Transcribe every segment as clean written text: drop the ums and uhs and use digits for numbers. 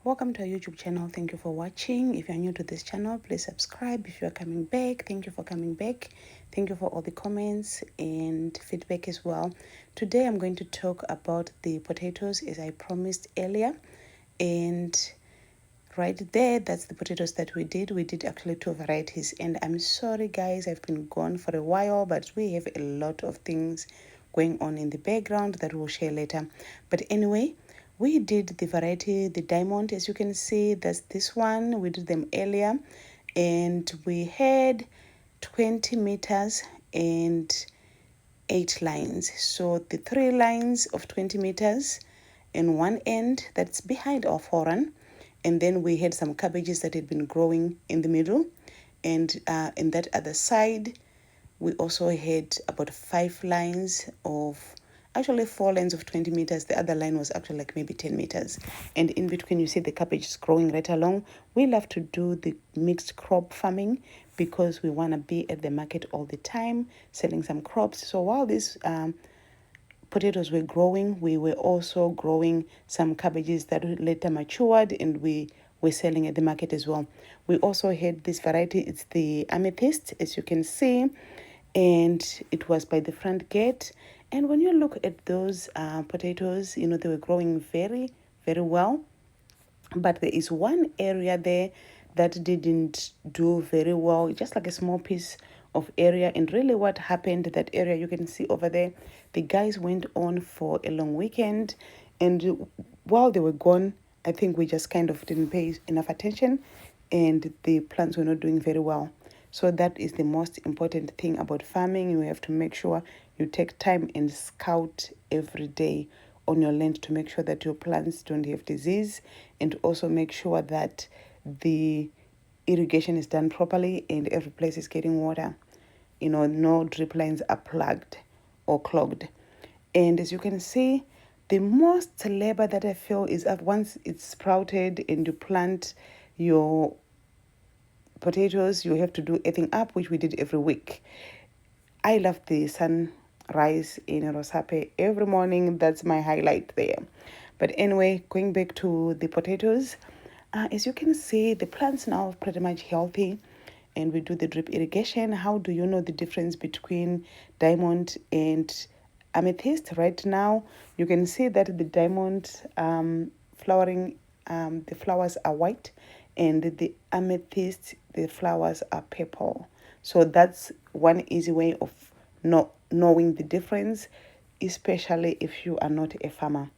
Welcome to our YouTube channel. Thank you for watching. If you're new to this channel, please subscribe. If you're coming back, thank you for coming back. Thank you for all the comments and feedback as well. Today I'm going to talk about the potatoes as I promised earlier. And right there, that's the potatoes that we did. We did actually 2 varieties. And I'm sorry guys, I've been gone for a while, but we have a lot of things going on in the background that we'll share later. But anyway, we did the variety, the diamond, as you can see, that's this one. We did them earlier and we had 20 meters and 8 lines. So the 3 lines of 20 meters and one end that's behind our foreign. And then we had some cabbages that had been growing in the middle. And in that other side, we also had about 5 lines of, actually 4 lines of 20 meters. The other line was actually like maybe 10 meters. And in between, you see the cabbage is growing right along. We love to do the mixed crop farming because we want to be at the market all the time, selling some crops. So while these potatoes were growing, we were also growing some cabbages that later matured and we were selling at the market as well. We also had this variety, it's the amethyst, as you can see, and it was by the front gate. And when you look at those potatoes, you know, they were growing very, very well. But there is one area there that didn't do very well, just like a small piece of area. And really what happened, that area you can see over there, the guys went on for a long weekend, and while they were gone, I think we just kind of didn't pay enough attention and the plants were not doing very well. So that is the most important thing about farming. You have to make sure you take time and scout every day on your land to make sure that your plants don't have disease, and also make sure that the irrigation is done properly and every place is getting water. You know, no drip lines are plugged or clogged. And as you can see, the most labor that I feel is that once it's sprouted and you plant your potatoes, you have to do earthing up, which we did every week. I love the sunrise in Rosape every morning. That's my highlight there. But anyway, going back to the potatoes, as you can see, the plants now are pretty much healthy and we do the drip irrigation. How do you know the difference between diamond and amethyst? Right now, you can see that the diamond flowering, the flowers are white, and the amethyst, the flowers are purple. So that's one easy way of not knowing the difference, especially if you are not a farmer.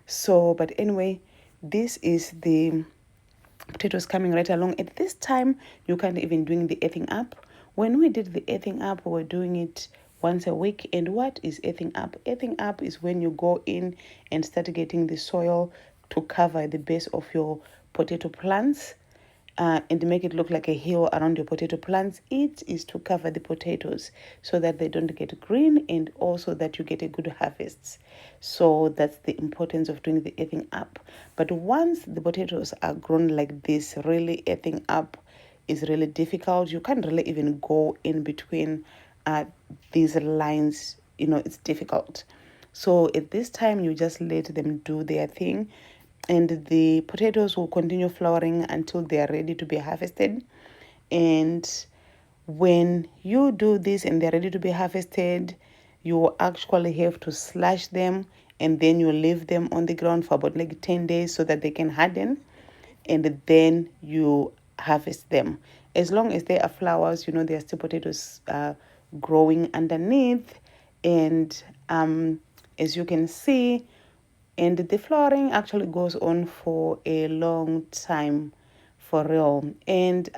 So, but anyway, this is the potatoes coming right along. At this time, you can't even doing the earthing up. When we did the earthing up, we were doing it once a week. And what is earthing up? Earthing up is when you go in and start getting the soil to cover the base of your potato plants. And make it look like a hill around your potato plants. It is to cover the potatoes so that they don't get green and also that you get a good harvest. So that's the importance of doing the earthing up. But once the potatoes are grown like this, really earthing up is really difficult. You can't really even go in between these lines. You know, it's difficult. So at this time, you just let them do their thing, and the potatoes will continue flowering until they are ready to be harvested. And when you do this and they're ready to be harvested, you actually have to slash them and then you leave them on the ground for about like 10 days so that they can harden, and then you harvest them. As long as there are flowers, you know, there are still potatoes growing underneath. And as you can see, and the flowering actually goes on for a long time, for real. And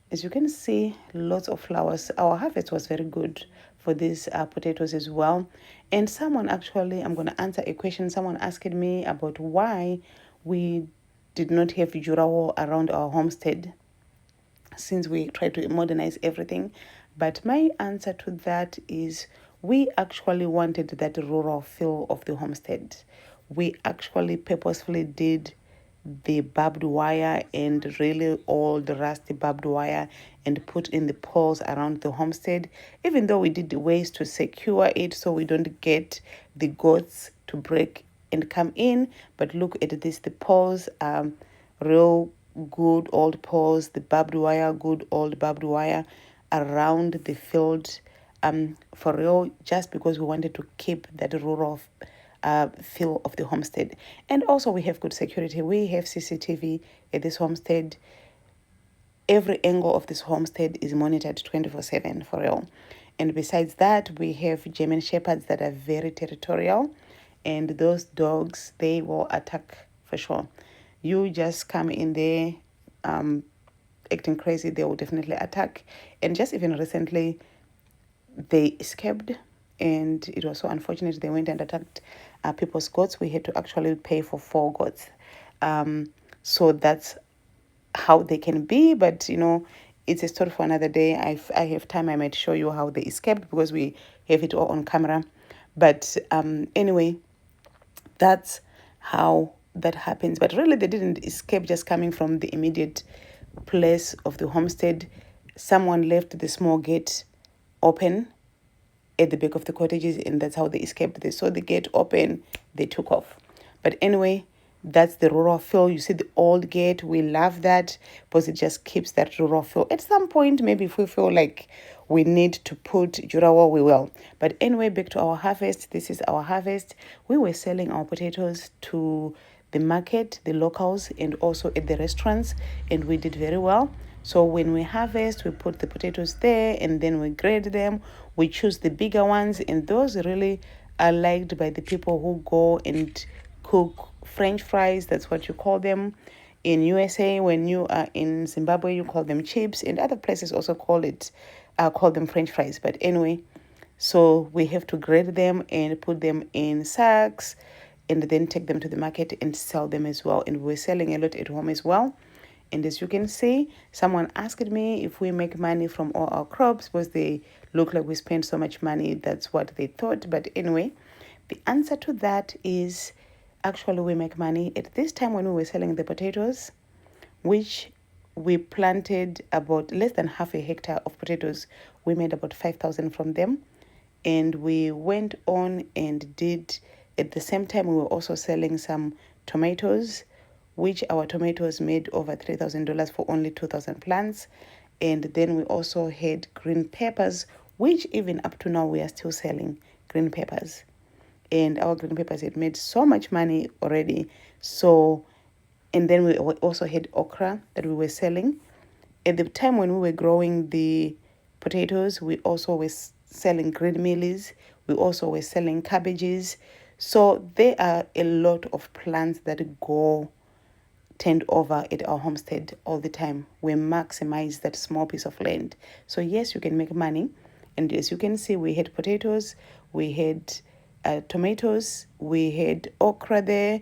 as you can see, lots of flowers. Our harvest was very good for these potatoes as well. And someone actually, I'm going to answer a question. Someone asked me about why we did not have Jurawo around our homestead since we tried to modernize everything. But my answer to that is we actually wanted that rural feel of the homestead. We actually purposefully did the barbed wire and really old rusty barbed wire and put in the poles around the homestead, even though we did the ways to secure it so we don't get the goats to break and come in. But look at this, the poles are real good old poles, the barbed wire, good old barbed wire around the field, for real, just because we wanted to keep that rural feel of the homestead. And also we have good security. We have CCTV at this homestead. Every angle of this homestead is monitored 24/7 for real. And besides that, we have German shepherds that are very territorial, and those dogs, they will attack for sure. You just come in there acting crazy, they will definitely attack. And just even recently, they escaped, and it was so unfortunate. They went and attacked people's goats. We had to actually pay for 4 goats. So that's how they can be, but it's a story for another day. I have time, I might show you how they escaped, because we have it all on camera. But anyway, that's how that happens. But really, they didn't escape just coming from the immediate place of the homestead. Someone left the small gate open at the back of the cottages, and that's how they escaped. They saw the gate open, they took off. But anyway, that's the rural feel. You see the old gate, we love that because it just keeps that rural feel. At some point, maybe if we feel like we need to put Jurawa, we will. But anyway, back to our harvest. This is our harvest. We were selling our potatoes to the market, the locals, and also at the restaurants, and we did very well. So when we harvest, we put the potatoes there, and then we grade them. We choose the bigger ones, and those really are liked by the people who go and cook French fries. That's what you call them. In USA, when you are in Zimbabwe, you call them chips, and other places also call them French fries. But anyway, so we have to grade them and put them in sacks, and then take them to the market and sell them as well. And we're selling a lot at home as well. And as you can see, someone asked me if we make money from all our crops, because they look like we spend so much money. That's what they thought. But anyway, the answer to that is actually we make money. At this time when we were selling the potatoes, which we planted about less than half a hectare of potatoes, we made about 5,000 from them. And we went on and did, at the same time, we were also selling some tomatoes, which our tomatoes made over $3,000 for only 2,000 plants. And then we also had green peppers, which even up to now we are still selling green peppers. And our green peppers had made so much money already. So, and then we also had okra that we were selling. At the time when we were growing the potatoes, we also were selling green mealies. We also were selling cabbages. So there are a lot of plants that go turned over at our homestead all the time. We maximize that small piece of land. So yes, you can make money. And as you can see, we had potatoes, we had tomatoes, we had okra there,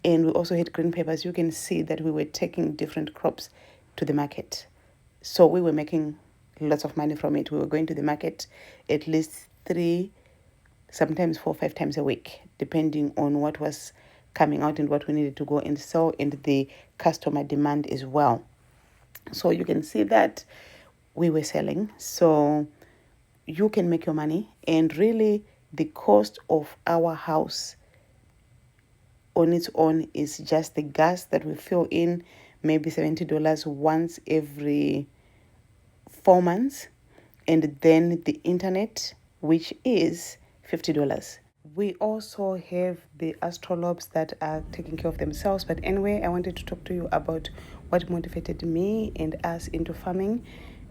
and we also had green peppers. You can see that we were taking different crops to the market. So we were making lots of money from it. We were going to the market at least 3, sometimes 4, 5 times a week, depending on what was coming out and what we needed to go and sell, and the customer demand as well. So you can see that we were selling. So you can make your money. And really, the cost of our house on its own is just the gas that we fill in, maybe $70 once every 4 months, and then the internet, which is $50. We also have the astrolobes that are taking care of themselves. But anyway, I wanted to talk to you about what motivated me and us into farming.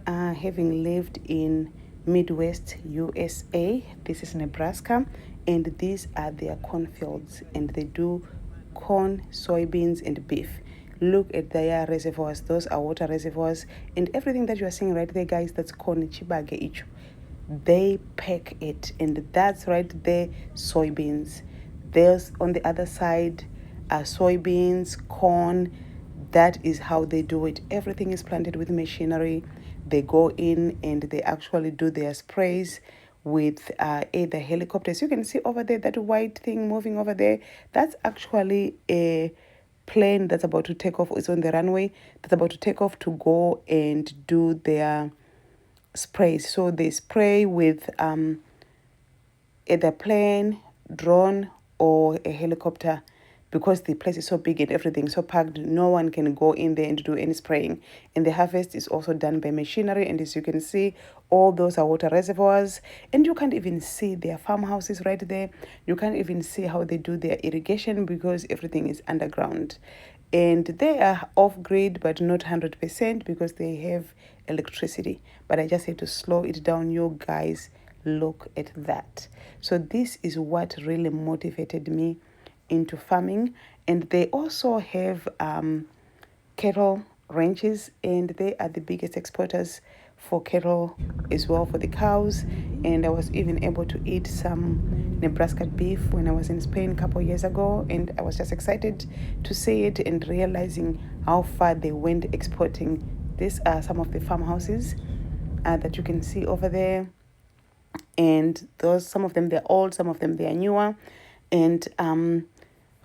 Having lived in Midwest USA, this is Nebraska, and these are their cornfields, and they do corn, soybeans, and beef. Look at their reservoirs. Those are water reservoirs, and everything that you are seeing right there, guys, that's corn chibage ichu. They pack it, and that's right there, soybeans. There's on the other side are soybeans, corn. That is how they do it. Everything is planted with machinery. They go in and they actually do their sprays with either helicopters. You can see over there that white thing moving over there. That's actually a plane that's about to take off. It's on the runway. That's about to take off to go and do their sprays. So they spray with either plane, drone, or a helicopter, because the place is so big and everything so packed, no one can go in there and do any spraying. And the harvest is also done by machinery, and as you can see, all those are water reservoirs, and you can't even see their farmhouses right there. You can't even see how they do their irrigation because everything is underground. And they are off grid, but not 100% because they have electricity. But I just had to slow it down. You guys, look at that. So this is what really motivated me into farming. And they also have cattle ranches, and they are the biggest exporters for cattle as well, for the cows. And I was even able to eat some Nebraska beef when I was in Spain a couple of years ago, and I was just excited to see it and realizing how far they went exporting. These are some of the farmhouses that you can see over there, and those, some of them they're old, some of them they are newer. And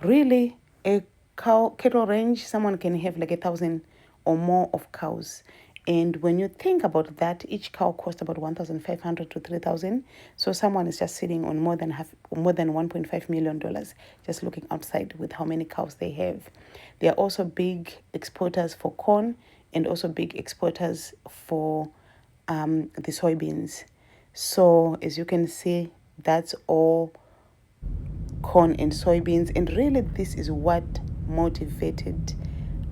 really, a cattle range, someone can have like 1,000 or more of cows. And when you think about that, each cow costs about 1,500 to 3,000. So someone is just sitting on more than 1.5 million dollars, just looking outside with how many cows they have. They are also big exporters for corn, and also big exporters for the soybeans. So as you can see, that's all corn and soybeans. And really, this is what motivated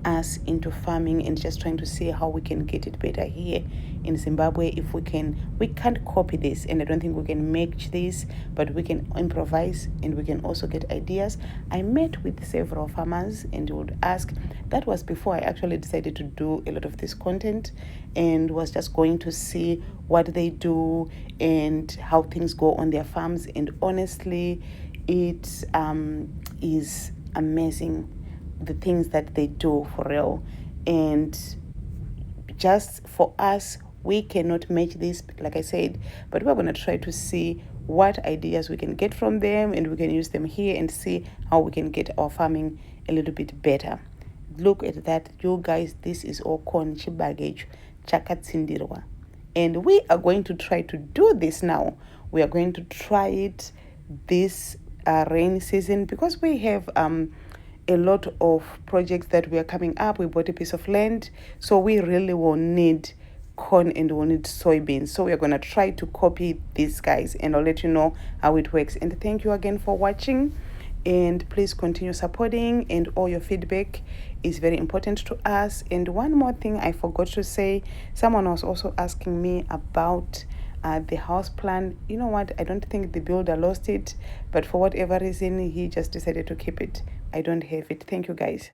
us into farming and just trying to see how we can get it better here in Zimbabwe. If we can't copy this, and I don't think we can match this, but we can improvise and we can also get ideas. I met with several farmers and would ask. That was before I actually decided to do a lot of this content, and was just going to see what they do and how things go on their farms. And honestly, it is amazing, the things that they do for real. And just for us, we cannot match this, like I said, but we're going to try to see what ideas we can get from them, and we can use them here and see how we can get our farming a little bit better. Look at that, you guys. This is all corn chibagage chakatsindirwa, and we are going to try to do this now. We are going to try it this rainy season, because we have a lot of projects that we are coming up. We bought a piece of land, so we really will need corn and we'll need soybeans. So we're going to try to copy these guys, and I'll let you know how it works. And thank you again for watching, and please continue supporting, and all your feedback is very important to us. And one more thing I forgot to say, someone was also asking me about the house plan. You know what, I don't think the builder lost it, but for whatever reason he just decided to keep it. I don't have it. Thank you guys.